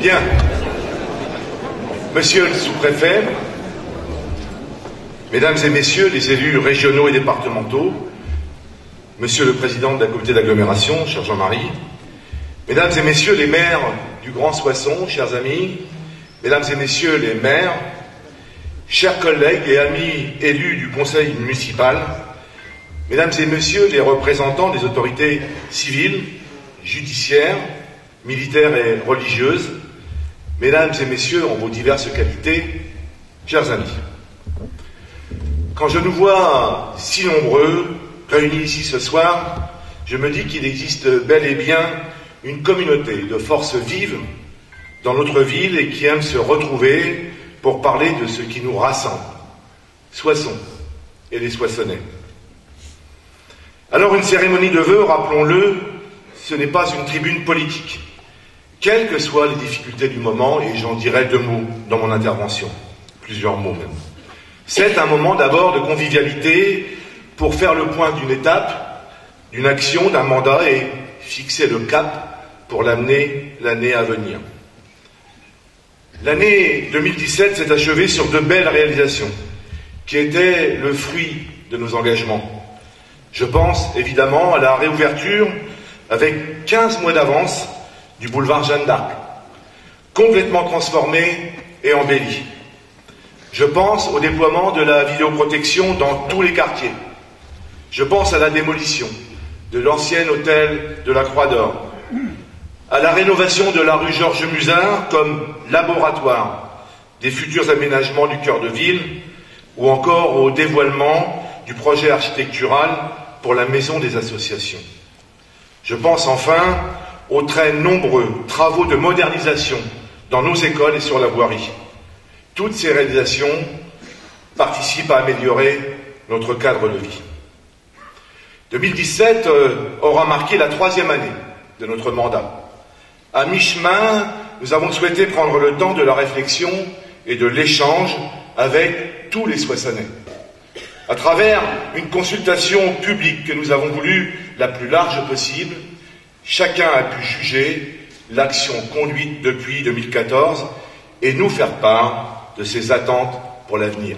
Bien. Monsieur le sous-préfet, mesdames et messieurs les élus régionaux et départementaux, monsieur le président de la communauté d'agglomération, cher Jean-Marie, mesdames et messieurs les maires du Grand Soissons, chers amis, mesdames et messieurs les maires, chers collègues et amis élus du conseil municipal, mesdames et messieurs les représentants des autorités civiles, judiciaires, militaires et religieuses, mesdames et messieurs en vos diverses qualités, chers amis. Quand je nous vois si nombreux réunis ici ce soir, je me dis qu'il existe bel et bien une communauté de forces vives dans notre ville et qui aime se retrouver pour parler de ce qui nous rassemble, Soissons et les Soissonnais. Alors une cérémonie de vœux, rappelons-le, ce n'est pas une tribune politique, quelles que soient les difficultés du moment, et j'en dirai 2 mots dans mon intervention, plusieurs mots même. C'est un moment d'abord de convivialité pour faire le point d'une étape, d'une action, d'un mandat et fixer le cap pour l'année à venir. L'année 2017 s'est achevée sur de belles réalisations qui étaient le fruit de nos engagements. Je pense évidemment à la réouverture avec 15 mois d'avance du boulevard Jeanne d'Arc, complètement transformé et embelli. Je pense au déploiement de la vidéoprotection dans tous les quartiers. Je pense à la démolition de l'ancien hôtel de la Croix d'Or, à la rénovation de la rue Georges Musin comme laboratoire des futurs aménagements du cœur de ville, ou encore au dévoilement du projet architectural pour la maison des associations. Je pense enfin aux très nombreux travaux de modernisation dans nos écoles et sur la voirie. Toutes ces réalisations participent à améliorer notre cadre de vie. 2017 aura marqué la 3e année de notre mandat. À mi-chemin, nous avons souhaité prendre le temps de la réflexion et de l'échange avec tous les Soissonnais. À travers une consultation publique que nous avons voulu la plus large possible, chacun a pu juger l'action conduite depuis 2014 et nous faire part de ses attentes pour l'avenir.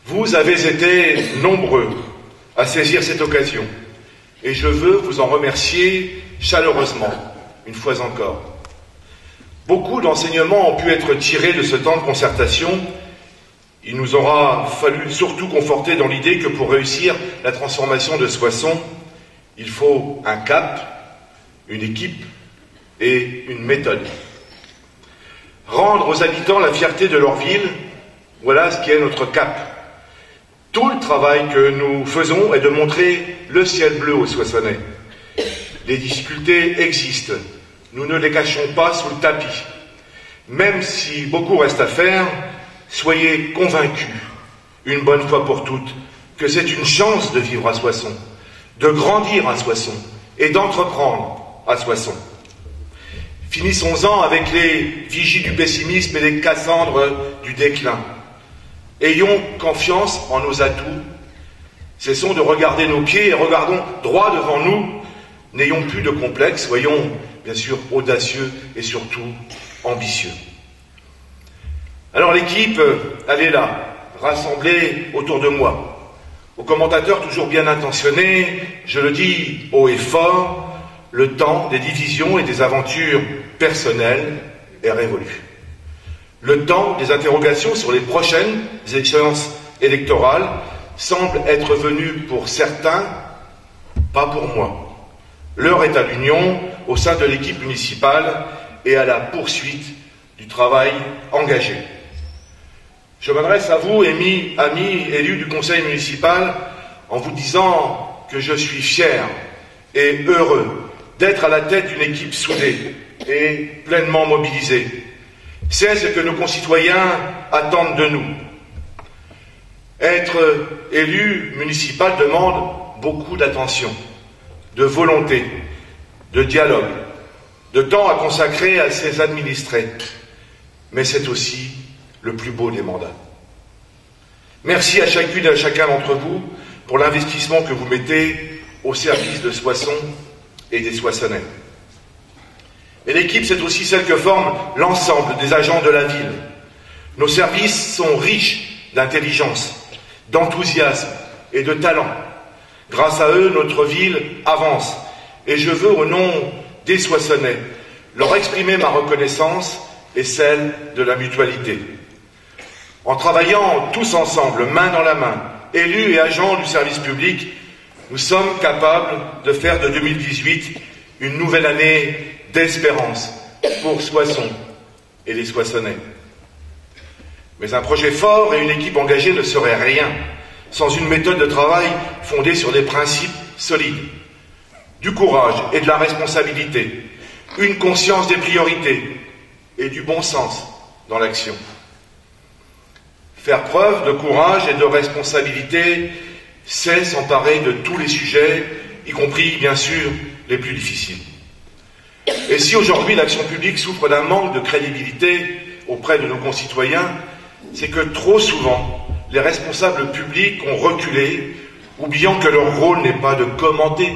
Vous avez été nombreux à saisir cette occasion et je veux vous en remercier chaleureusement, une fois encore. Beaucoup d'enseignements ont pu être tirés de ce temps de concertation. Il nous aura fallu surtout conforter dans l'idée que pour réussir la transformation de Soissons, il faut un cap, une équipe et une méthode. Rendre aux habitants la fierté de leur ville, voilà ce qui est notre cap. Tout le travail que nous faisons est de montrer le ciel bleu aux Soissonnais. Les difficultés existent, nous ne les cachons pas sous le tapis. Même si beaucoup reste à faire, soyez convaincus, une bonne fois pour toutes, que c'est une chance de vivre à Soissons, de grandir à Soissons et d'entreprendre à Soissons. Finissons-en avec les vigies du pessimisme et les Cassandres du déclin. Ayons confiance en nos atouts. Cessons de regarder nos pieds et regardons droit devant nous. N'ayons plus de complexe, soyons bien sûr audacieux et surtout ambitieux. Alors l'équipe, elle est là, rassemblée autour de moi. Aux commentateurs toujours bien intentionnés, je le dis haut et fort, le temps des divisions et des aventures personnelles est révolu. Le temps des interrogations sur les prochaines échéances électorales semble être venu pour certains, pas pour moi. L'heure est à l'union au sein de l'équipe municipale et à la poursuite du travail engagé. Je m'adresse à vous, amis élus du conseil municipal, en vous disant que je suis fier et heureux d'être à la tête d'une équipe soudée et pleinement mobilisée. C'est ce que nos concitoyens attendent de nous. Être élu municipal demande beaucoup d'attention, de volonté, de dialogue, de temps à consacrer à ses administrés. Mais c'est aussi le plus beau des mandats. Merci à chacune et à chacun d'entre vous pour l'investissement que vous mettez au service de Soissons et des Soissonnais. Et l'équipe, c'est aussi celle que forme l'ensemble des agents de la ville. Nos services sont riches d'intelligence, d'enthousiasme et de talent. Grâce à eux, notre ville avance. Et je veux, au nom des Soissonnais, leur exprimer ma reconnaissance et celle de la mutualité. En travaillant tous ensemble, main dans la main, élus et agents du service public, nous sommes capables de faire de 2018 une nouvelle année d'espérance pour Soissons et les Soissonnais. Mais un projet fort et une équipe engagée ne seraient rien sans une méthode de travail fondée sur des principes solides, du courage et de la responsabilité, une conscience des priorités et du bon sens dans l'action. Faire preuve de courage et de responsabilité, c'est s'emparer de tous les sujets, y compris, bien sûr, les plus difficiles. Et si aujourd'hui l'action publique souffre d'un manque de crédibilité auprès de nos concitoyens, c'est que trop souvent, les responsables publics ont reculé, oubliant que leur rôle n'est pas de commenter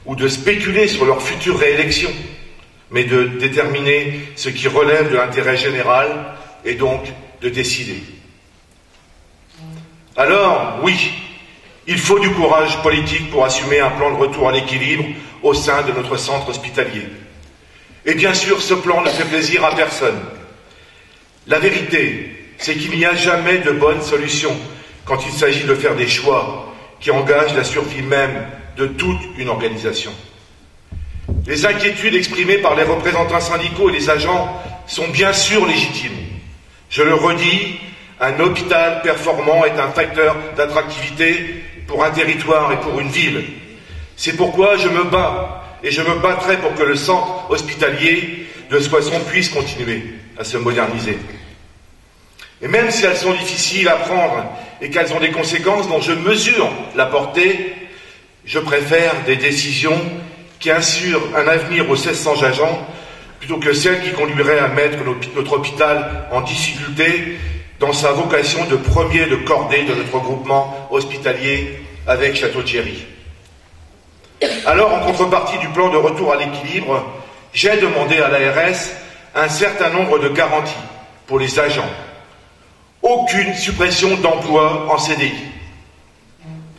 ou de spéculer sur leur future réélection, mais de déterminer ce qui relève de l'intérêt général et donc de décider. Alors, oui, il faut du courage politique pour assumer un plan de retour à l'équilibre au sein de notre centre hospitalier. Et bien sûr, ce plan ne fait plaisir à personne. La vérité, c'est qu'il n'y a jamais de bonne solution quand il s'agit de faire des choix qui engagent la survie même de toute une organisation. Les inquiétudes exprimées par les représentants syndicaux et les agents sont bien sûr légitimes. Je le redis, un hôpital performant est un facteur d'attractivité pour un territoire et pour une ville. C'est pourquoi je me bats et je me battrai pour que le centre hospitalier de Soissons puisse continuer à se moderniser. Et même si elles sont difficiles à prendre et qu'elles ont des conséquences dont je mesure la portée, je préfère des décisions qui assurent un avenir aux 1600 agents plutôt que celles qui conduiraient à mettre notre hôpital en difficulté dans sa vocation de premier de cordée de notre groupement hospitalier avec Château-Thierry. Alors, en contrepartie du plan de retour à l'équilibre, j'ai demandé à l'ARS un certain nombre de garanties pour les agents. Aucune suppression d'emplois en CDI.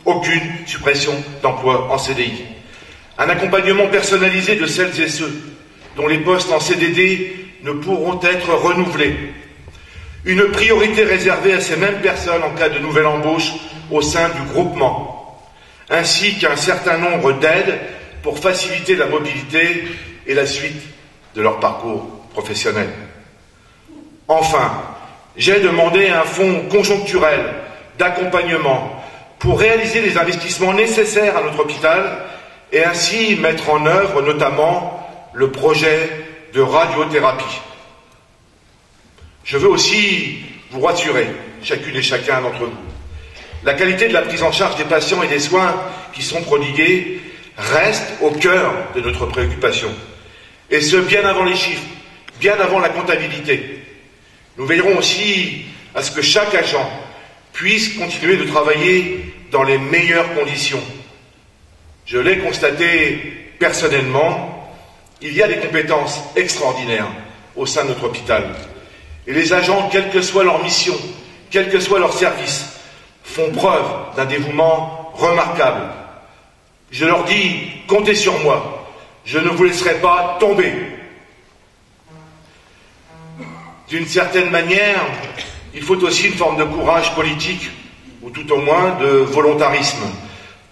Aucune suppression d'emplois en CDI. Un accompagnement personnalisé de celles et ceux dont les postes en CDD ne pourront être renouvelés. Une priorité réservée à ces mêmes personnes en cas de nouvelle embauche au sein du groupement, ainsi qu'un certain nombre d'aides pour faciliter la mobilité et la suite de leur parcours professionnel. Enfin, j'ai demandé un fonds conjoncturel d'accompagnement pour réaliser les investissements nécessaires à notre hôpital et ainsi mettre en œuvre notamment le projet de radiothérapie. Je veux aussi vous rassurer, chacune et chacun d'entre vous. La qualité de la prise en charge des patients et des soins qui sont prodigués reste au cœur de notre préoccupation. Et ce, bien avant les chiffres, bien avant la comptabilité. Nous veillerons aussi à ce que chaque agent puisse continuer de travailler dans les meilleures conditions. Je l'ai constaté personnellement, il y a des compétences extraordinaires au sein de notre hôpital. Et les agents, quelle que soit leur mission, quel que soit leur service, font preuve d'un dévouement remarquable. Je leur dis, comptez sur moi, je ne vous laisserai pas tomber. D'une certaine manière, il faut aussi une forme de courage politique, ou tout au moins de volontarisme,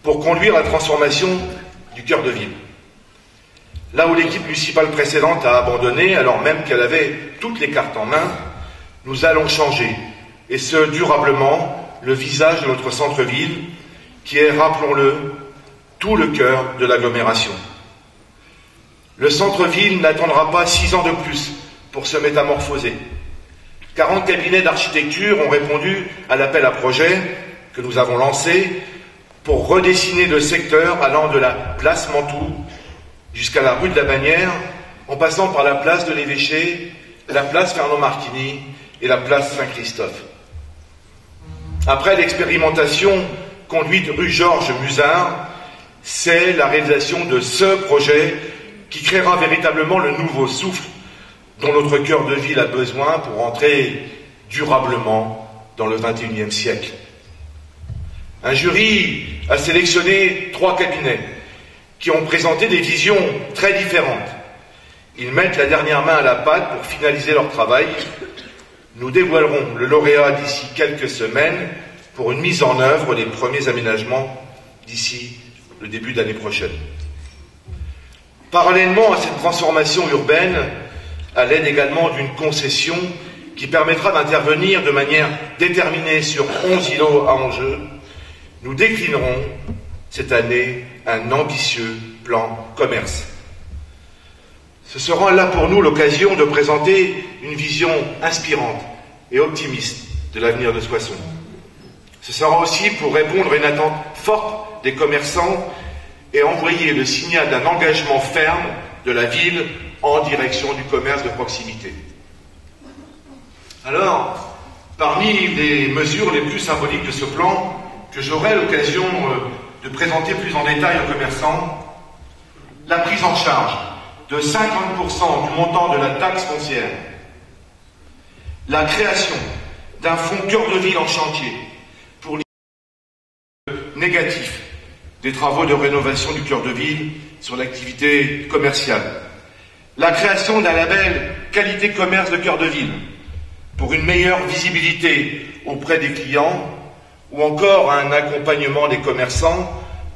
pour conduire la transformation du cœur de ville. Là où l'équipe municipale précédente a abandonné, alors même qu'elle avait toutes les cartes en main, nous allons changer, et ce durablement, le visage de notre centre-ville, qui est, rappelons-le, tout le cœur de l'agglomération. Le centre-ville n'attendra pas 6 ans de plus pour se métamorphoser. 40 cabinets d'architecture ont répondu à l'appel à projet que nous avons lancé pour redessiner le secteur allant de la place Mantoue jusqu'à la rue de la Bannière, en passant par la place de l'Évêché, la place Fernand Martini et la place Saint-Christophe. Après l'expérimentation conduite rue Georges Musard, c'est la réalisation de ce projet qui créera véritablement le nouveau souffle dont notre cœur de ville a besoin pour entrer durablement dans le XXIe siècle. Un jury a sélectionné 3 cabinets qui ont présenté des visions très différentes. Ils mettent la dernière main à la pâte pour finaliser leur travail. Nous dévoilerons le lauréat d'ici quelques semaines pour une mise en œuvre des premiers aménagements d'ici le début de l'année prochaine. Parallèlement à cette transformation urbaine, à l'aide également d'une concession qui permettra d'intervenir de manière déterminée sur 11 îlots à enjeu, nous déclinerons cette année un ambitieux plan commerce. Ce sera là pour nous l'occasion de présenter une vision inspirante et optimiste de l'avenir de Soissons. Ce sera aussi pour répondre à une attente forte des commerçants et envoyer le signal d'un engagement ferme de la ville en direction du commerce de proximité. Alors, parmi les mesures les plus symboliques de ce plan, que j'aurai l'occasion de présenter plus en détail aux commerçants, la prise en charge de 50% du montant de la taxe foncière, la création d'un fonds cœur de ville en chantier pour les négatifs des travaux de rénovation du cœur de ville sur l'activité commerciale, la création d'un label qualité commerce de cœur de ville pour une meilleure visibilité auprès des clients, ou encore un accompagnement des commerçants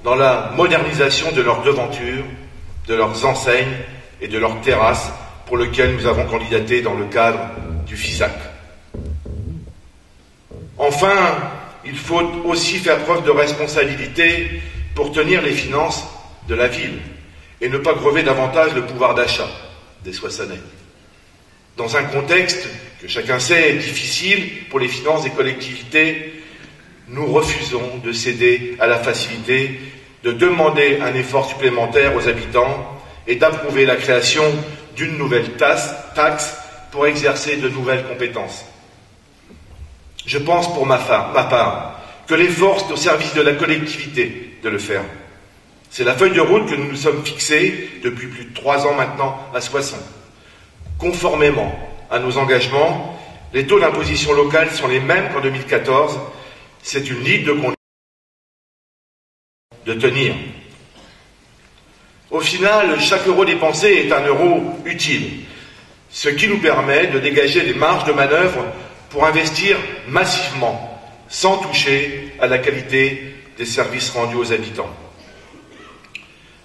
dans la modernisation de leurs devantures, de leurs enseignes et de leurs terrasses pour lequel nous avons candidaté dans le cadre du FISAC. Enfin, il faut aussi faire preuve de responsabilité pour tenir les finances de la ville et ne pas grever davantage le pouvoir d'achat des Soissonnais. Dans un contexte que chacun sait est difficile pour les finances des collectivités, nous refusons de céder à la facilité de demander un effort supplémentaire aux habitants et d'approuver la création d'une nouvelle taxe pour exercer de nouvelles compétences. Je pense pour ma part que l'effort est au service de la collectivité de le faire. C'est la feuille de route que nous nous sommes fixée depuis plus de 3 ans maintenant à Soissons. Conformément à nos engagements, les taux d'imposition locale sont les mêmes qu'en 2014. C'est une ligne de conduite de tenir. Au final, chaque euro dépensé est un euro utile, ce qui nous permet de dégager des marges de manœuvre pour investir massivement, sans toucher à la qualité des services rendus aux habitants.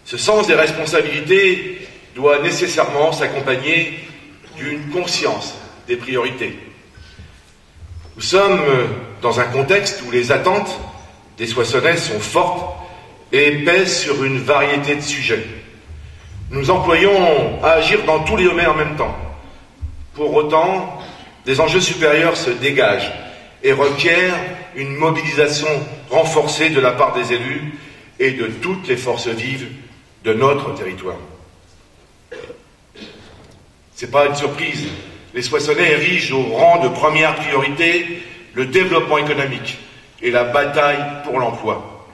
Ce sens des responsabilités doit nécessairement s'accompagner d'une conscience des priorités. Nous sommes dans un contexte où les attentes des Soissonnais sont fortes et pèsent sur une variété de sujets. Nous employons à agir dans tous les domaines en même temps. Pour autant, des enjeux supérieurs se dégagent et requièrent une mobilisation renforcée de la part des élus et de toutes les forces vives de notre territoire. Ce n'est pas une surprise. Les Soissonnais érigent au rang de première priorité le développement économique et la bataille pour l'emploi.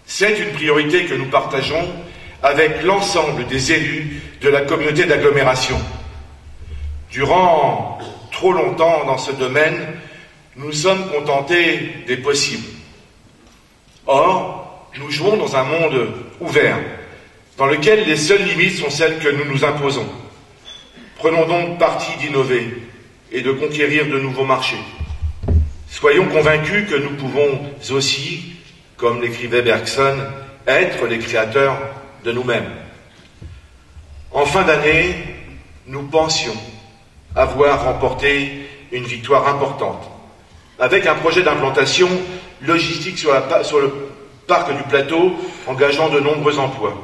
C'est une priorité que nous partageons avec l'ensemble des élus de la communauté d'agglomération. Durant trop longtemps dans ce domaine, nous nous sommes contentés des possibles. Or, nous jouons dans un monde ouvert, dans lequel les seules limites sont celles que nous nous imposons. Prenons donc parti d'innover et de conquérir de nouveaux marchés. Soyons convaincus que nous pouvons aussi, comme l'écrivait Bergson, être les créateurs de nous-mêmes. En fin d'année, nous pensions avoir remporté une victoire importante, avec un projet d'implantation logistique sur le parc du plateau, engageant de nombreux emplois.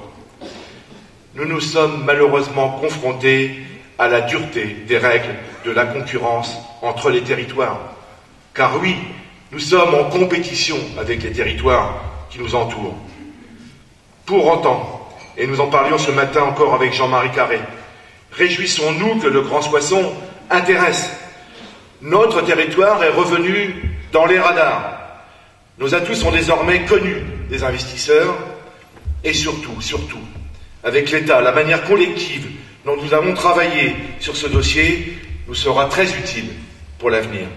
Nous nous sommes malheureusement confrontés à la dureté des règles de la concurrence entre les territoires. Car oui, nous sommes en compétition avec les territoires qui nous entourent. Pour autant, et nous en parlions ce matin encore avec Jean-Marie Carré, réjouissons-nous que le Grand Soissons intéresse. Notre territoire est revenu dans les radars. Nos atouts sont désormais connus des investisseurs et surtout, avec l'État, la manière collective dont nous avons travaillé sur ce dossier nous sera très utile pour l'avenir.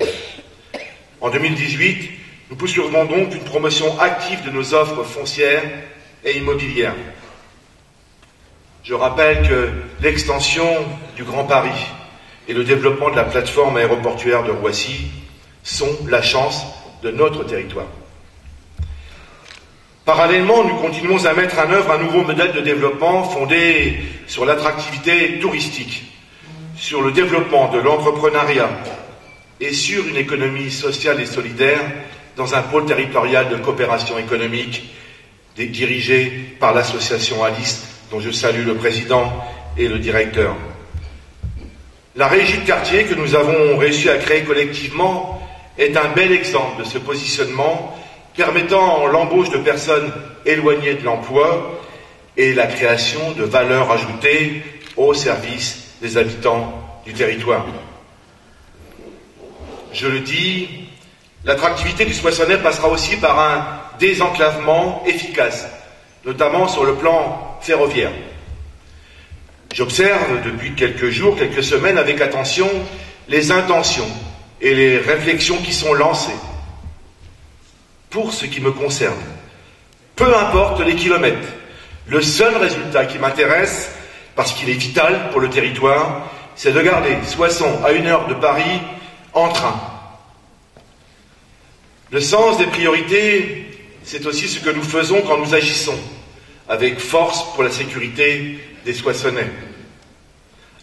En 2018, nous poursuivrons donc une promotion active de nos offres foncières et immobilières. Je rappelle que l'extension du Grand Paris et le développement de la plateforme aéroportuaire de Roissy sont la chance de notre territoire. Parallèlement, nous continuons à mettre en œuvre un nouveau modèle de développement fondé sur l'attractivité touristique, sur le développement de l'entrepreneuriat et sur une économie sociale et solidaire dans un pôle territorial de coopération économique dirigé par l'association Alice, dont je salue le président et le directeur. La régie de quartier que nous avons réussi à créer collectivement est un bel exemple de ce positionnement permettant l'embauche de personnes éloignées de l'emploi et la création de valeur ajoutée au service des habitants du territoire. Je le dis, l'attractivité du Soissonnais passera aussi par un désenclavement efficace, notamment sur le plan ferroviaire. J'observe depuis quelques jours, quelques semaines avec attention les intentions et les réflexions qui sont lancées. Pour ce qui me concerne, peu importe les kilomètres, le seul résultat qui m'intéresse, parce qu'il est vital pour le territoire, c'est de garder Soissons à 1 heure de Paris en train. Le sens des priorités, c'est aussi ce que nous faisons quand nous agissons, avec force pour la sécurité des Soissonnais.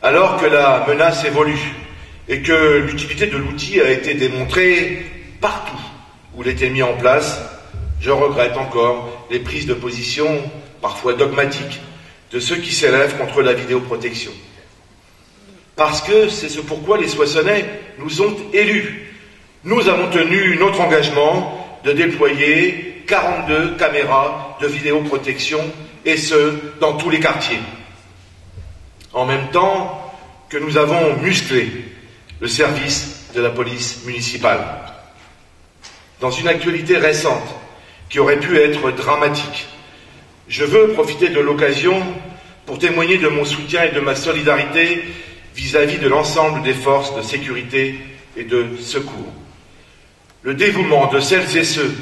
Alors que la menace évolue et que l'utilité de l'outil a été démontrée partout où il était mis en place, je regrette encore les prises de position, parfois dogmatiques, de ceux qui s'élèvent contre la vidéoprotection. Parce que c'est ce pourquoi les Soissonnais nous ont élus. Nous avons tenu notre engagement de déployer 42 caméras de vidéoprotection, et ce, dans tous les quartiers. En même temps que nous avons musclé le service de la police municipale. Dans une actualité récente qui aurait pu être dramatique, je veux profiter de l'occasion pour témoigner de mon soutien et de ma solidarité vis-à-vis de l'ensemble des forces de sécurité et de secours. Le dévouement de celles et ceux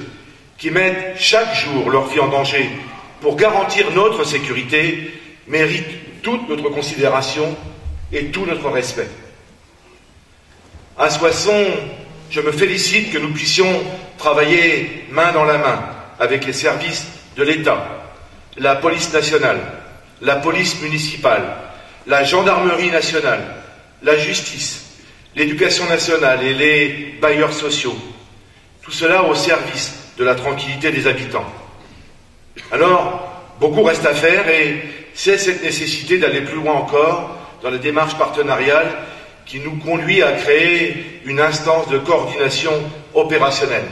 qui mettent chaque jour leur vie en danger pour garantir notre sécurité mérite toute notre considération et tout notre respect. À Soissons, je me félicite que nous puissions travailler main dans la main avec les services de l'État, la police nationale, la police municipale, la gendarmerie nationale, la justice, l'éducation nationale et les bailleurs sociaux. Tout cela au service de la tranquillité des habitants. Alors, beaucoup reste à faire et c'est cette nécessité d'aller plus loin encore dans les démarches partenariales qui nous conduit à créer une instance de coordination opérationnelle,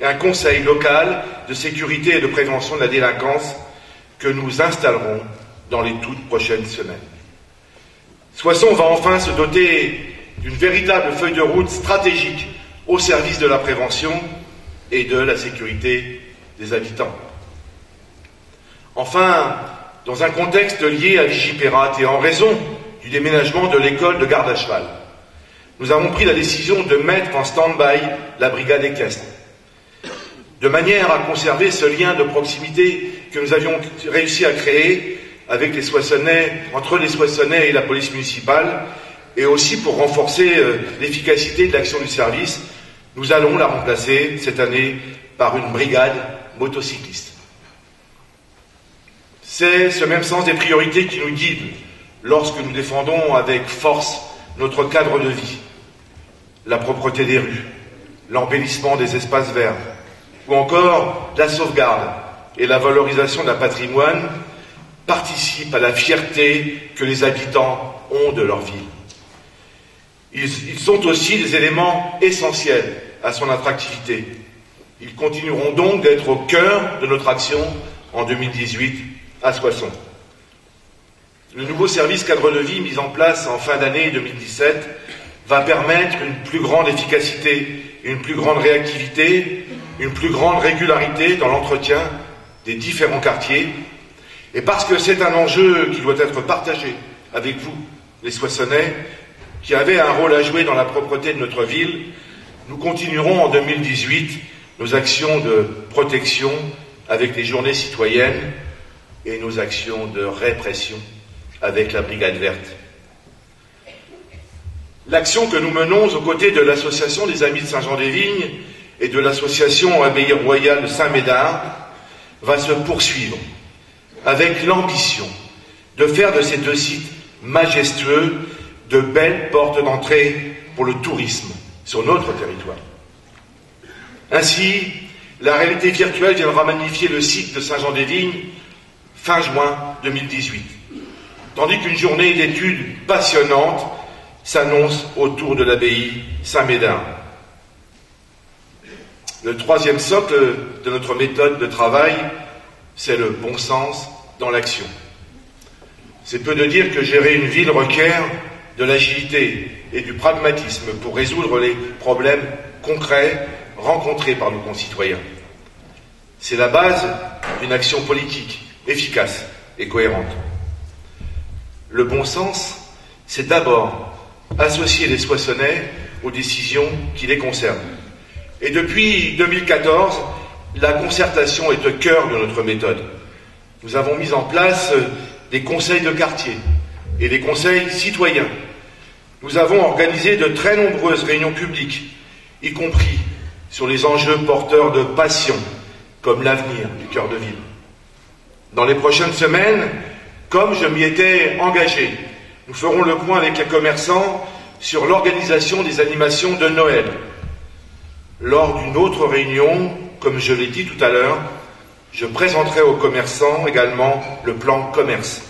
un conseil local de sécurité et de prévention de la délinquance que nous installerons dans les toutes prochaines semaines. Soissons va enfin se doter d'une véritable feuille de route stratégique au service de la prévention et de la sécurité des habitants. Enfin, dans un contexte lié à Vigipirate et en raison du déménagement de l'école de garde à cheval, nous avons pris la décision de mettre en stand-by la brigade équestre, de manière à conserver ce lien de proximité que nous avions réussi à créer avec les Soissonnais, entre les Soissonnais et la police municipale, et aussi pour renforcer l'efficacité de l'action du service. Nous allons la remplacer cette année par une brigade motocycliste. C'est ce même sens des priorités qui nous guide lorsque nous défendons avec force notre cadre de vie, la propreté des rues, l'embellissement des espaces verts, ou encore la sauvegarde et la valorisation d'un patrimoine participent à la fierté que les habitants ont de leur ville. Ils sont aussi des éléments essentiels à son attractivité. Ils continueront donc d'être au cœur de notre action en 2018 à Soissons. Le nouveau service cadre de vie mis en place en fin d'année 2017 va permettre une plus grande efficacité, une plus grande réactivité, une plus grande régularité dans l'entretien des différents quartiers Et parce que c'est un enjeu qui doit être partagé avec vous, les Soissonnais, qui avez un rôle à jouer dans la propreté de notre ville, nous continuerons en 2018 nos actions de protection avec les journées citoyennes et nos actions de répression avec la Brigade verte. L'action que nous menons aux côtés de l'Association des Amis de Saint-Jean-des-Vignes et de l'Association Abbaye Royale de Saint-Médard va se poursuivre avec l'ambition de faire de ces deux sites majestueux de belles portes d'entrée pour le tourisme sur notre territoire. Ainsi, la réalité virtuelle viendra magnifier le site de Saint-Jean-des-Vignes fin juin 2018, tandis qu'une journée d'études passionnante s'annonce autour de l'abbaye Saint-Médard. Le troisième socle de notre méthode de travail, c'est le bon sens dans l'action. C'est peu de dire que gérer une ville requiert de l'agilité et du pragmatisme pour résoudre les problèmes concrets rencontrés par nos concitoyens. C'est la base d'une action politique efficace et cohérente. Le bon sens, c'est d'abord associer les Soissonnais aux décisions qui les concernent. Et depuis 2014, la concertation est au cœur de notre méthode. Nous avons mis en place des conseils de quartier et des conseils citoyens. Nous avons organisé de très nombreuses réunions publiques, y compris sur les enjeux porteurs de passion, comme l'avenir du cœur de ville. Dans les prochaines semaines, comme je m'y étais engagé, nous ferons le point avec les commerçants sur l'organisation des animations de Noël. Lors d'une autre réunion, comme je l'ai dit tout à l'heure, je présenterai aux commerçants également le plan commerce.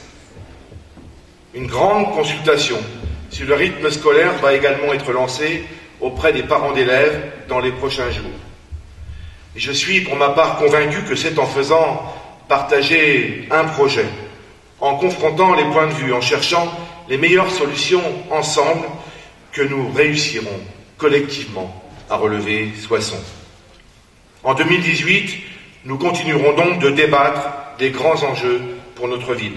Une grande consultation sur le rythme scolaire va également être lancée auprès des parents d'élèves dans les prochains jours. Et je suis pour ma part convaincu que c'est en faisant partager un projet, en confrontant les points de vue, en cherchant les meilleures solutions ensemble, que nous réussirons collectivement à relever Soissons. En 2018, nous continuerons donc de débattre des grands enjeux pour notre ville.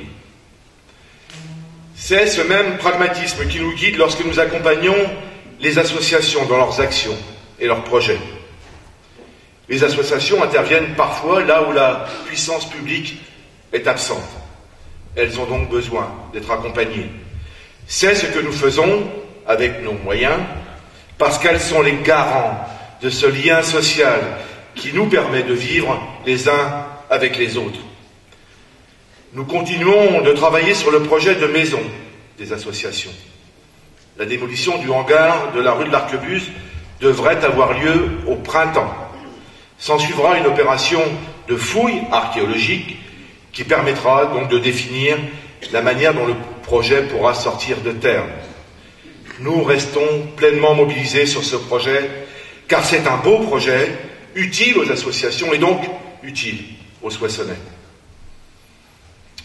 C'est ce même pragmatisme qui nous guide lorsque nous accompagnons les associations dans leurs actions et leurs projets. Les associations interviennent parfois là où la puissance publique est absente. Elles ont donc besoin d'être accompagnées. C'est ce que nous faisons avec nos moyens, parce qu'elles sont les garants de ce lien social qui nous permet de vivre les uns avec les autres. Nous continuons de travailler sur le projet de maison des associations. La démolition du hangar de la rue de l'Arquebuse devrait avoir lieu au printemps. S'en suivra une opération de fouille archéologique qui permettra donc de définir la manière dont le projet pourra sortir de terre. Nous restons pleinement mobilisés sur ce projet, car c'est un beau projet, utile aux associations et donc utile aux Soissonnais.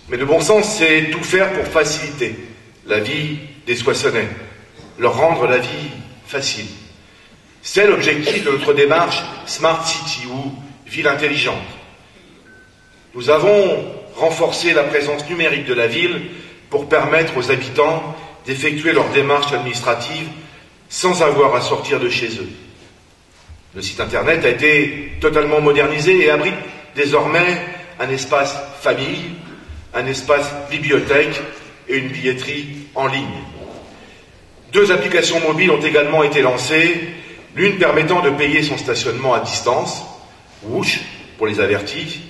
Mais le bon sens, c'est tout faire pour faciliter la vie des Soissonnais, leur rendre la vie facile. C'est l'objectif de notre démarche Smart City ou Ville intelligente. Nous avons renforcé la présence numérique de la ville pour permettre aux habitants d'effectuer leurs démarches administratives sans avoir à sortir de chez eux. Le site internet a été totalement modernisé et abrite désormais un espace famille, un espace bibliothèque et une billetterie en ligne. 2 applications mobiles ont également été lancées, l'une permettant de payer son stationnement à distance, Whoosh pour les avertis,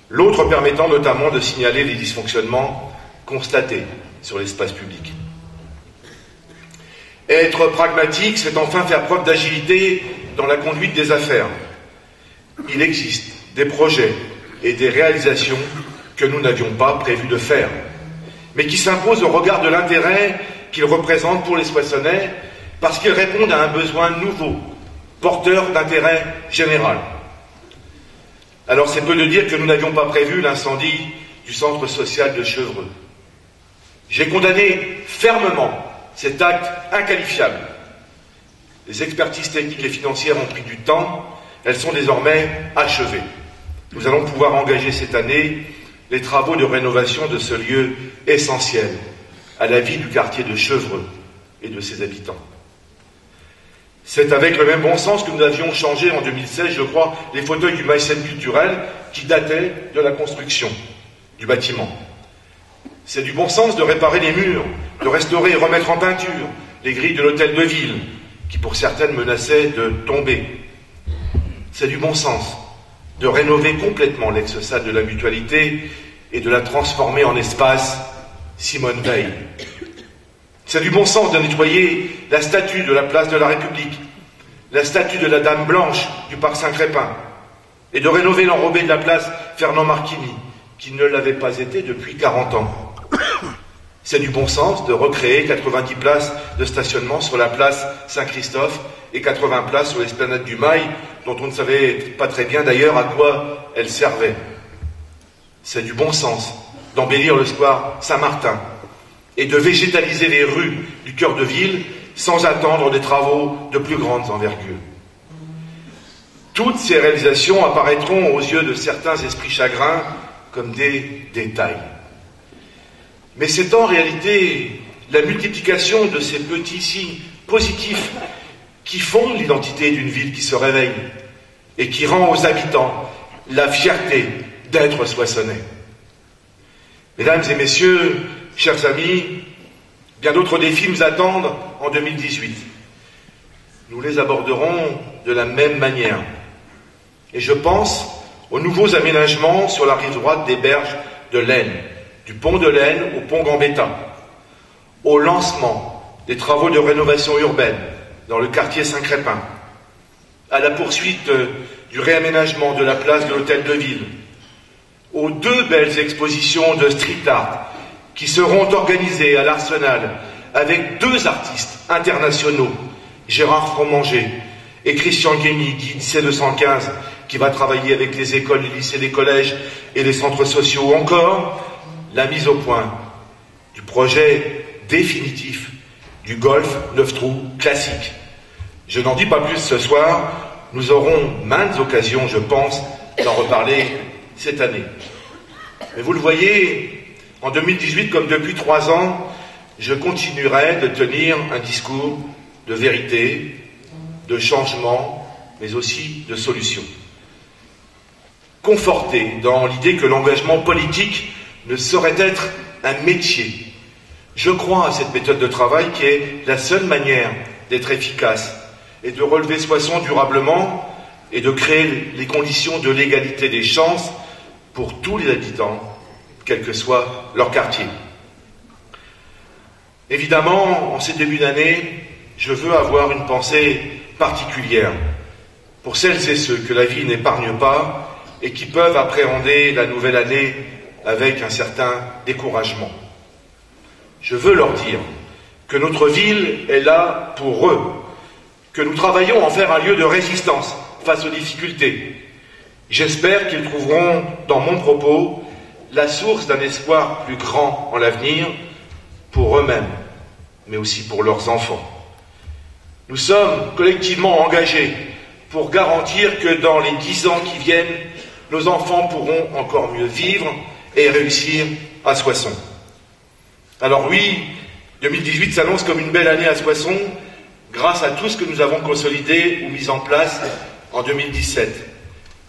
l'autre permettant notamment de signaler les dysfonctionnements constatés sur l'espace public. Être pragmatique, c'est enfin faire preuve d'agilité dans la conduite des affaires. Il existe des projets et des réalisations que nous n'avions pas prévu de faire, mais qui s'imposent au regard de l'intérêt qu'ils représentent pour les Soissonnais, parce qu'ils répondent à un besoin nouveau, porteur d'intérêt général. Alors c'est peu de dire que nous n'avions pas prévu l'incendie du centre social de Chevreux. J'ai condamné fermement cet acte inqualifiable. Les expertises techniques et financières ont pris du temps, elles sont désormais achevées. Nous allons pouvoir engager cette année les travaux de rénovation de ce lieu essentiel à la vie du quartier de Chevreux et de ses habitants. C'est avec le même bon sens que nous avions changé en 2016, je crois, les fauteuils du Maïsen culturel qui dataient de la construction du bâtiment. C'est du bon sens de réparer les murs, de restaurer et remettre en peinture les grilles de l'hôtel de ville, qui pour certaines menaçaient de tomber. C'est du bon sens de rénover complètement l'ex-salle de la Mutualité et de la transformer en espace Simone Veil. C'est du bon sens de nettoyer la statue de la place de la République, la statue de la Dame Blanche du parc Saint-Crépin, et de rénover l'enrobé de la place Fernand Marchini, qui ne l'avait pas été depuis 40 ans. C'est du bon sens de recréer 90 places de stationnement sur la place Saint-Christophe et 80 places sur l'esplanade du Mail, dont on ne savait pas très bien d'ailleurs à quoi elles servaient. C'est du bon sens d'embellir le square Saint-Martin et de végétaliser les rues du cœur de ville sans attendre des travaux de plus grande envergure. Toutes ces réalisations apparaîtront aux yeux de certains esprits chagrins comme des détails. Mais c'est en réalité la multiplication de ces petits signes positifs qui font l'identité d'une ville qui se réveille et qui rend aux habitants la fierté d'être soissonnais. Mesdames et messieurs, chers amis, bien d'autres défis nous attendent en 2018. Nous les aborderons de la même manière. Et je pense aux nouveaux aménagements sur la rive droite des berges de l'Aisne, du pont de l'Aisne au pont Gambetta, au lancement des travaux de rénovation urbaine dans le quartier Saint-Crépin, à la poursuite du réaménagement de la place de l'hôtel de ville, aux 2 belles expositions de street art qui seront organisées à l'Arsenal avec 2 artistes internationaux, Gérard Fromanger et Christian Guény, guide C215, qui va travailler avec les écoles, les lycées, les collèges et les centres sociaux, ou encore la mise au point du projet définitif du golf 9 trous classique. Je n'en dis pas plus ce soir, nous aurons maintes occasions, je pense, d'en reparler cette année. Mais vous le voyez, en 2018, comme depuis 3 ans, je continuerai de tenir un discours de vérité, de changement, mais aussi de solution. Conforté dans l'idée que l'engagement politique ne saurait être un métier. Je crois à cette méthode de travail qui est la seule manière d'être efficace et de relever Soissons durablement et de créer les conditions de l'égalité des chances pour tous les habitants, quel que soit leur quartier. Évidemment, en ces débuts d'année, je veux avoir une pensée particulière pour celles et ceux que la vie n'épargne pas et qui peuvent appréhender la nouvelle année avec un certain découragement. Je veux leur dire que notre ville est là pour eux, que nous travaillons à en faire un lieu de résistance face aux difficultés. J'espère qu'ils trouveront dans mon propos la source d'un espoir plus grand en l'avenir pour eux-mêmes, mais aussi pour leurs enfants. Nous sommes collectivement engagés pour garantir que dans les 10 ans qui viennent, nos enfants pourront encore mieux vivre et réussir à Soissons. Alors oui, 2018 s'annonce comme une belle année à Soissons, grâce à tout ce que nous avons consolidé ou mis en place en 2017.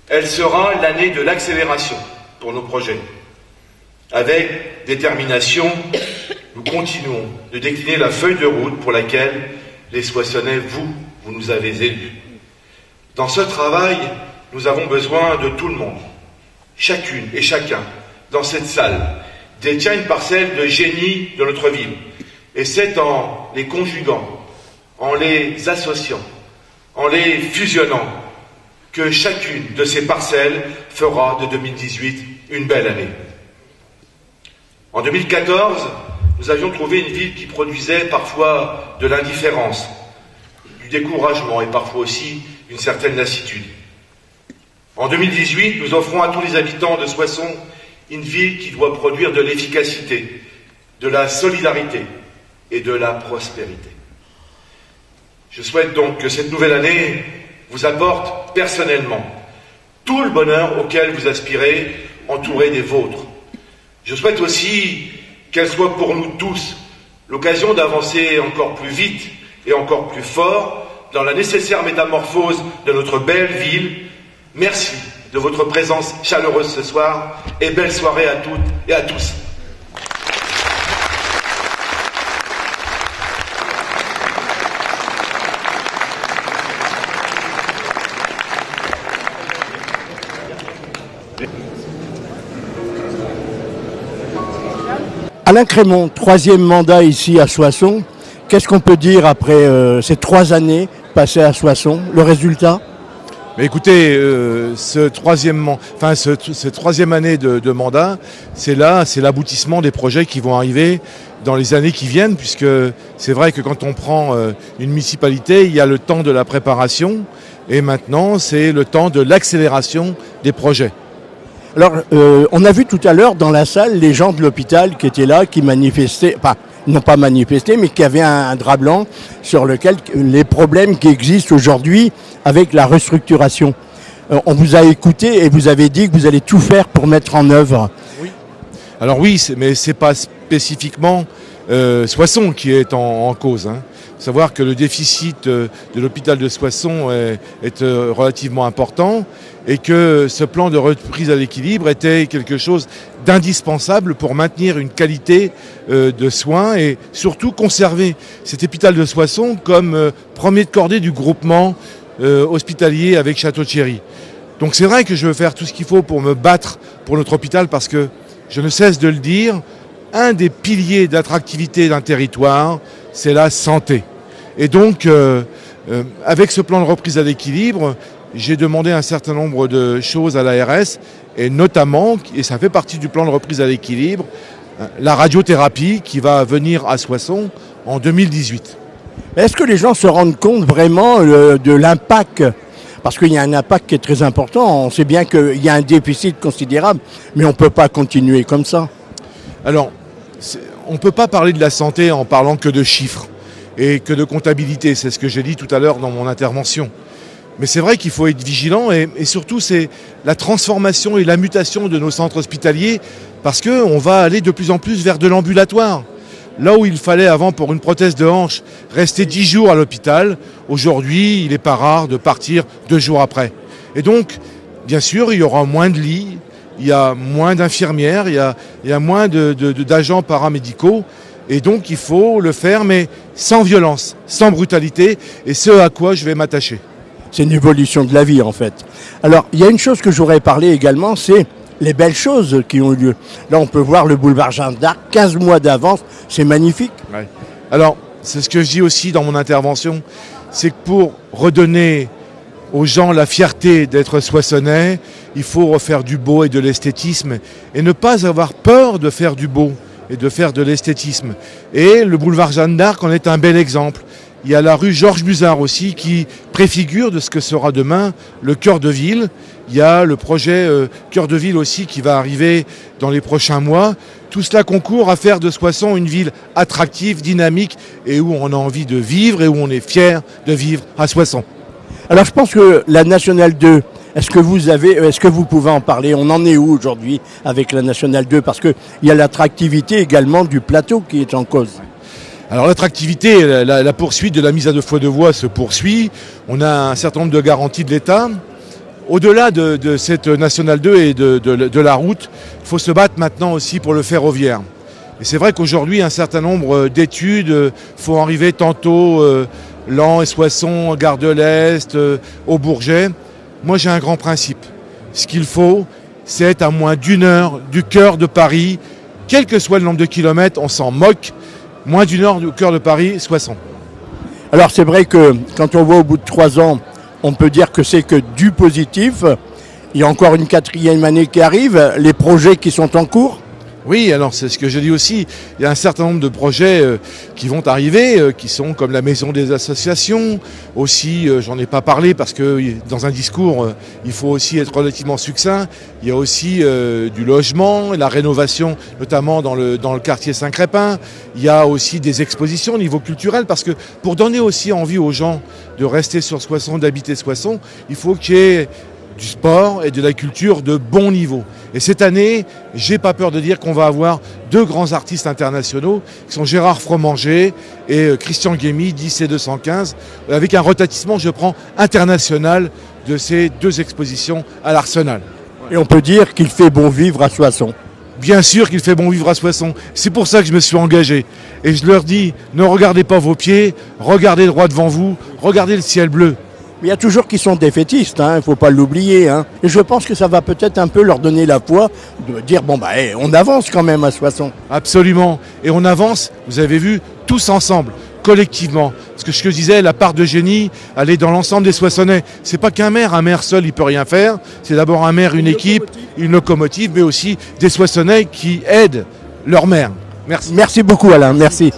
Elle sera l'année de l'accélération pour nos projets. Avec détermination, nous continuons de décliner la feuille de route pour laquelle les Soissonnais, vous nous avez élus. Dans ce travail, nous avons besoin de tout le monde. Chacune et chacun, dans cette salle, détient une parcelle de génie de notre ville. Et c'est en les conjuguant, en les associant, en les fusionnant, que chacune de ces parcelles fera de 2018 une belle année. En 2014, nous avions trouvé une ville qui produisait parfois de l'indifférence, du découragement et parfois aussi une certaine lassitude. En 2018, nous offrons à tous les habitants de Soissons une ville qui doit produire de l'efficacité, de la solidarité et de la prospérité. Je souhaite donc que cette nouvelle année vous apporte personnellement tout le bonheur auquel vous aspirez, entouré des vôtres, Je souhaite aussi qu'elle soit pour nous tous l'occasion d'avancer encore plus vite et encore plus fort dans la nécessaire métamorphose de notre belle ville. Merci de votre présence chaleureuse ce soir et belle soirée à toutes et à tous. Alain Crémont, troisième mandat ici à Soissons. Qu'est-ce qu'on peut dire après ces 3 années passées à Soissons? Le résultat? Mais écoutez, cette troisième année de mandat, c'est l'aboutissement des projets qui vont arriver dans les années qui viennent, puisque c'est vrai que quand on prend une municipalité, il y a le temps de la préparation, et maintenant c'est le temps de l'accélération des projets. Alors, on a vu tout à l'heure dans la salle les gens de l'hôpital qui étaient là, qui manifestaient, enfin, n'ont pas manifesté, mais qui avaient un drap blanc sur lequel les problèmes qui existent aujourd'hui avec la restructuration. On vous a écouté et vous avez dit que vous allez tout faire pour mettre en œuvre. Oui. Alors oui, mais c'est pas spécifiquement Soissons qui est en cause. Hein. Il faut savoir que le déficit de l'hôpital de Soissons est relativement important et que ce plan de reprise à l'équilibre était quelque chose d'indispensable pour maintenir une qualité de soins et surtout conserver cet hôpital de Soissons comme premier de cordée du groupement hospitalier avec Château-Thierry. Donc c'est vrai que je veux faire tout ce qu'il faut pour me battre pour notre hôpital parce que, je ne cesse de le dire, un des piliers d'attractivité d'un territoire, c'est la santé. Et donc, avec ce plan de reprise à l'équilibre, j'ai demandé un certain nombre de choses à l'ARS, et notamment, et ça fait partie du plan de reprise à l'équilibre, la radiothérapie qui va venir à Soissons en 2018. Est-ce que les gens se rendent compte vraiment de l'impact? Parce qu'il y a un impact qui est très important. On sait bien qu'il y a un déficit considérable, mais on ne peut pas continuer comme ça. Alors, on ne peut pas parler de la santé en parlant que de chiffres et que de comptabilité. C'est ce que j'ai dit tout à l'heure dans mon intervention. Mais c'est vrai qu'il faut être vigilant et surtout c'est la transformation et la mutation de nos centres hospitaliers parce qu'on va aller de plus en plus vers de l'ambulatoire. Là où il fallait avant pour une prothèse de hanche rester 10 jours à l'hôpital, aujourd'hui il n'est pas rare de partir 2 jours après. Et donc, bien sûr, il y aura moins de lits, il y a moins d'infirmières, il y a moins d'agents paramédicaux. Et donc il faut le faire, mais sans violence, sans brutalité, et ce à quoi je vais m'attacher. C'est une évolution de la vie en fait. Alors, il y a une chose que je voudrais parler également, c'est les belles choses qui ont eu lieu. Là, on peut voir le boulevard Jeanne d'Arc, 15 mois d'avance, c'est magnifique. Ouais. Alors, c'est ce que je dis aussi dans mon intervention, c'est que pour redonner aux gens la fierté d'être soissonnais, il faut refaire du beau et de l'esthétisme, et ne pas avoir peur de faire du beau et de faire de l'esthétisme. Et le boulevard Jeanne d'Arc en est un bel exemple. Il y a la rue Georges Musard aussi qui préfigure de ce que sera demain le cœur de ville. Il y a le projet cœur de ville aussi qui va arriver dans les prochains mois. Tout cela concourt à faire de Soissons une ville attractive, dynamique et où on a envie de vivre et où on est fier de vivre à Soissons. Alors je pense que la Nationale 2, est-ce que vous pouvez en parler? On en est où aujourd'hui avec la Nationale 2? Parce qu'il y a l'attractivité également du plateau qui est en cause. Alors l'attractivité, la poursuite de la mise à 2 fois 2 voies se poursuit. On a un certain nombre de garanties de l'État. Au-delà de cette Nationale 2 et de la route, il faut se battre maintenant aussi pour le ferroviaire. Et c'est vrai qu'aujourd'hui, un certain nombre d'études font arriver tantôt Laon et Soissons, Gare de l'Est, au Bourget. Moi, j'ai un grand principe. Ce qu'il faut, c'est être à moins d'1 heure du cœur de Paris. Quel que soit le nombre de kilomètres, on s'en moque. Moins d'1 heure du cœur de Paris, Soissons. Alors c'est vrai que quand on voit au bout de 3 ans, on peut dire que c'est que du positif. Il y a encore une 4e année qui arrive, les projets qui sont en cours. Oui, alors c'est ce que je dis aussi. Il y a un certain nombre de projets qui vont arriver, qui sont comme la maison des associations. Aussi, j'en ai pas parlé parce que dans un discours, il faut aussi être relativement succinct. Il y a aussi du logement, la rénovation, notamment dans le quartier Saint-Crépin. Il y a aussi des expositions au niveau culturel parce que pour donner aussi envie aux gens de rester sur Soissons, d'habiter Soissons, il faut qu'il y ait du sport et de la culture de bon niveau. Et cette année, j'ai pas peur de dire qu'on va avoir 2 grands artistes internationaux, qui sont Gérard Fromanger et Christian Guémy, 10 et 215, avec un retentissement, je prends, international de ces 2 expositions à l'Arsenal. Et on peut dire qu'il fait bon vivre à Soissons. Bien sûr qu'il fait bon vivre à Soissons. C'est pour ça que je me suis engagé. Et je leur dis, ne regardez pas vos pieds, regardez droit devant vous, regardez le ciel bleu. Mais il y a toujours qui sont défaitistes, il ne faut pas l'oublier. Et je pense que ça va peut-être un peu leur donner la foi de dire, on avance quand même à Soissons. Absolument. Et on avance, vous avez vu, tous ensemble, collectivement. Parce que ce que je disais, la part de génie, elle est dans l'ensemble des Soissonnais. C'est pas qu'un maire seul, il peut rien faire. C'est d'abord un maire, une équipe, une locomotive, mais aussi des Soissonnais qui aident leur maire. Merci. Merci beaucoup Alain, merci.